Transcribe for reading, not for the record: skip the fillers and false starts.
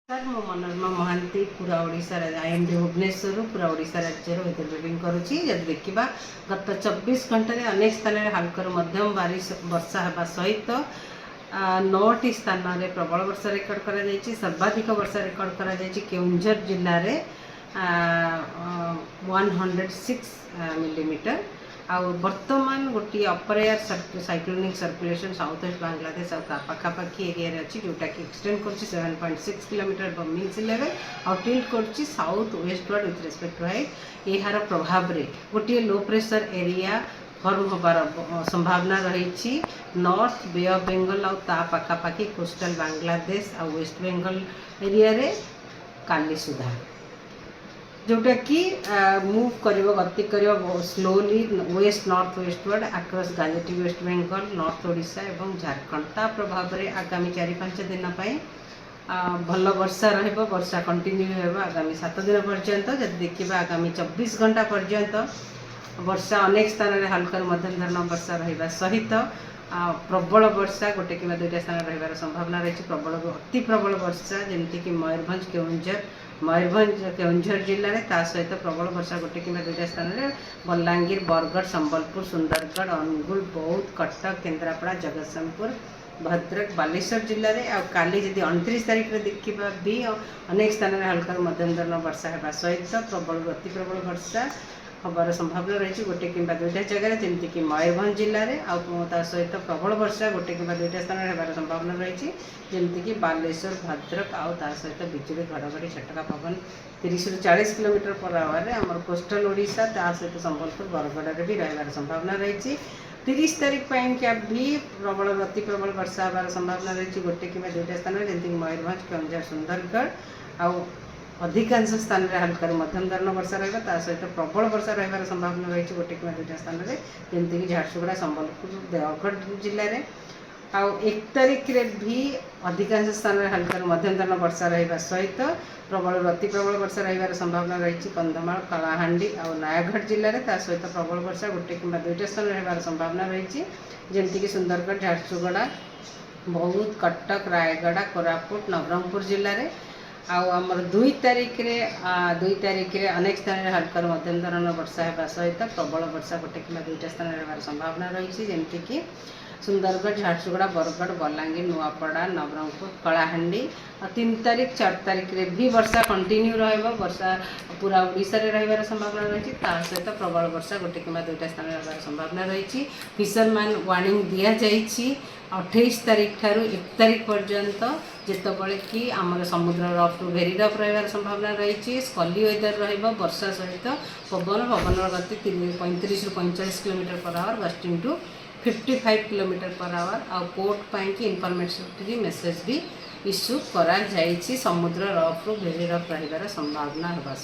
Sir मो मनोरमा महांती पूरा Odisha IMD Bhubaneswar पूरा ओडिशा राज्य वेदर रिपोर्टिंग करुच्ची जब देखा गत 24 घंटे अनेक स्थान में हल्कर मध्यम वर्षा होगा सहित 9टी स्थान में प्रबल वर्षा रेकर्ड कर सर्वाधिक वर्षा रेकर्ड कर केउंझर जिले में 106 मिलीमीटर आ बर्तमान गोटे upper air cyclonic circulation south west Bangladesh पाखापाखी एरिया अच्छी जोटा कि एक्सटेंड कर 7.6 किलोमीटर मीन सी लेवल आ टिल्ट कर south westward with respect to height यार प्रभाव में गोटे लो प्रेशर एरिया फॉर्म होबार संभावना रही नॉर्थ बे ऑफ बेंगल आ पाखापाखी कोस्टल बांग्लादेश आ वेस्ट बेंगल एरिया रे काली सुधा जोटा कि मूव कर गति कर slowly west north westward across गाजेटी वेस्ट बेंगल नॉर्थ ओडिशा एवं झारखंड ता प्रभाव में आगामी 4-5 दिन भल वर्षा वर्षा कंटिन्यू होगा आगामी 7 दिन पर्यंत जब देखा आगामी 24 घंटा पर्यंत वर्षा अनेक स्थान में हल्का मध्यम धरण वर्षा रहा सहित प्रबल वर्षा गोटे कि 2टा स्थान रही संभावना रही प्रबल अति प्रबल वर्षा जमीक मयूरभंज केउंझर जिले में ता सहित प्रबल वर्षा गोटे कि 2टा स्थान में बलांगीर बरगढ़ संबलपुर सुंदरगढ़ अनुगुल बौद्ध कटक केन्द्रापड़ा जगतसिंहपुर भद्रक बालेश्वर जिले में आ काली जब 29 तारीख में देखा भी अनेक स्थान में हल्का मध्यम धरण वर्षा होगा सहित प्रबल अति प्रबल वर्षा हबार संभावना रही गोटे कि 2टा जगह जमीक मयूरभंज जिले में आ सहित प्रबल वर्षा गोटे कि 2टा स्थान में होबार संभावना रही जमीक बालेश्वर भद्रक आ सहित बिजुली घड़घड़ी झटका पवन 30 ରୁ 40 किलोमीटर पर आवर आमर कोस्टल ओडिशा ता सहित संबलपुर बरगढ़ भी रही संभावना रही 30 तारीख क्या भी प्रबल अति प्रबल वर्षा होबार संभावना रही गोटे कि 2टा स्थान में जमीक मयूरभंज केउंझर सुंदरगढ़ आ अधिकांश स्थान में हल्का मध्यम धरण वर्षा रहा सहित प्रबल वर्षा रही संभावना रही गोटे कि 2टा स्थान में जमीक झारसुगुड़ा संबलपुर देवगढ़ जिले में आ 1 तारीख रे भी अधिकांश स्थान में हल्का मध्यम धरण वर्षा रहा सहित प्रबल अति प्रबल वर्षा रही संभावना रही कंधमाल कलाहांडी और नयागढ़ जिले में सहित प्रबल वर्षा गोटे कि 2टा स्थान में रही संभावना रही जमीक सुंदरगढ़ झारसुगुड़ा बौद्ध कटक रायगढ़ कोरापुट नवरंगपुर जिले में आमर 2 तारीख रे अनेक स्थान में हल्का मध्यम धरण वर्षा होगा सहित प्रबल वर्षा गोटे कि 2टा स्थान में रही संभावना रही जमीक सुंदरगढ़ झारसुगुड़ा बरगढ़ बलांगीर नुआपड़ा नवरंगपुर कलाहांडी 3 तारीख 4 तारीख रे भी वर्षा कंटिन्यू रहा वर्षा पूरा ओडिशा रे रही संभावना रही सहित प्रबल वर्षा गोटे कि 2टा स्थान में रही संभावना रही फिशरमैन वार्निंग दि जाइए 28 तारीख ठारू 1 तारीख पर्यंत जितेबाला कि आमर समुद्र रफ टू भेरी रफ रही संभावना रही स्कली वेदर वर्षा सहित पवन गति 35 ରୁ 45 kilometre per hour gusting to 55 kilometre per hour आ पोर्ट पाई इनफॉरमेशन मेसेज भी इश्यू करा जाइए समुद्र रफ टू भेरी रफ रही संभावना होगा।